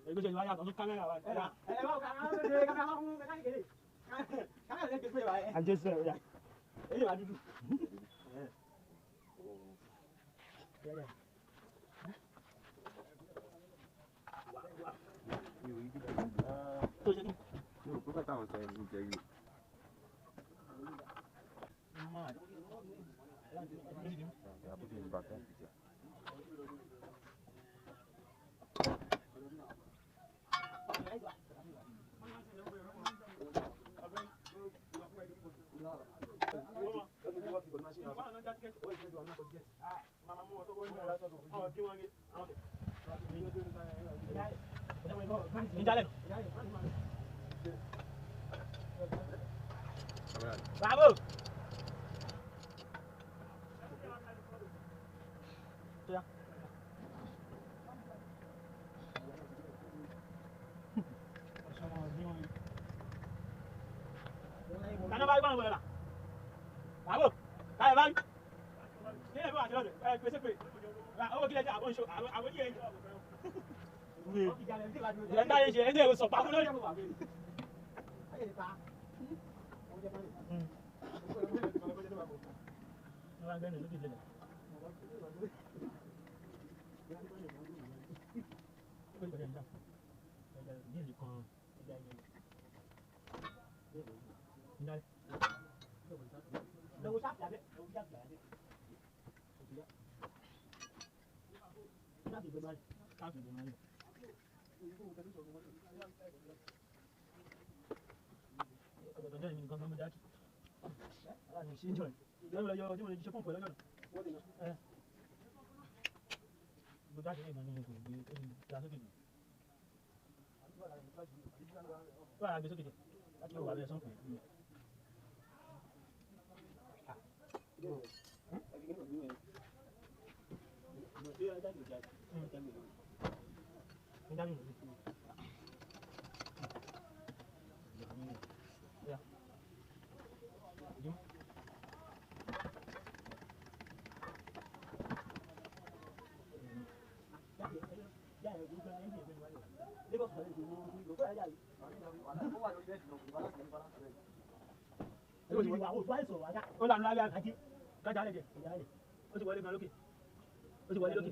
Ego je waya on camera wa. Ba camera không cái gì. Camera lên cái gì vậy? Anh chưa sợ vậy. Ấy mà dúdú. Tôi sẽ đi. Có cái tao sẽ chạy. Ya bu değil bak ya. Bravo. Dạ. Cái nó bay qua rồi là. Bravo. Cái bay. Thế này bạn chơi được. Cái sếp. Là ở kia à, bonjour. À bên kia. Oui. Hiện tại thì anh đều sập bão luôn. Nó đang bên này nó đi lên này. Bây giờ sao? Bây giờ đi gì còn đây đây. Đâu sắp lại đấy, đâu sắp lại đấy. Sắp thì bên đây, sắp thì bên đây. Bây giờ mình còn không được. À, mình xin rồi. Giờ là giờ chúng mình chưa phong phổi nữa rồi. Bây giờ thì mình ra số tiền. Và cái số tiền. Đã tiêu vào xong rồi. Ó làm lại cái gì? Cái giá này gì? Ó ti wọlé gan lókè. Ó ti wọlé lókè.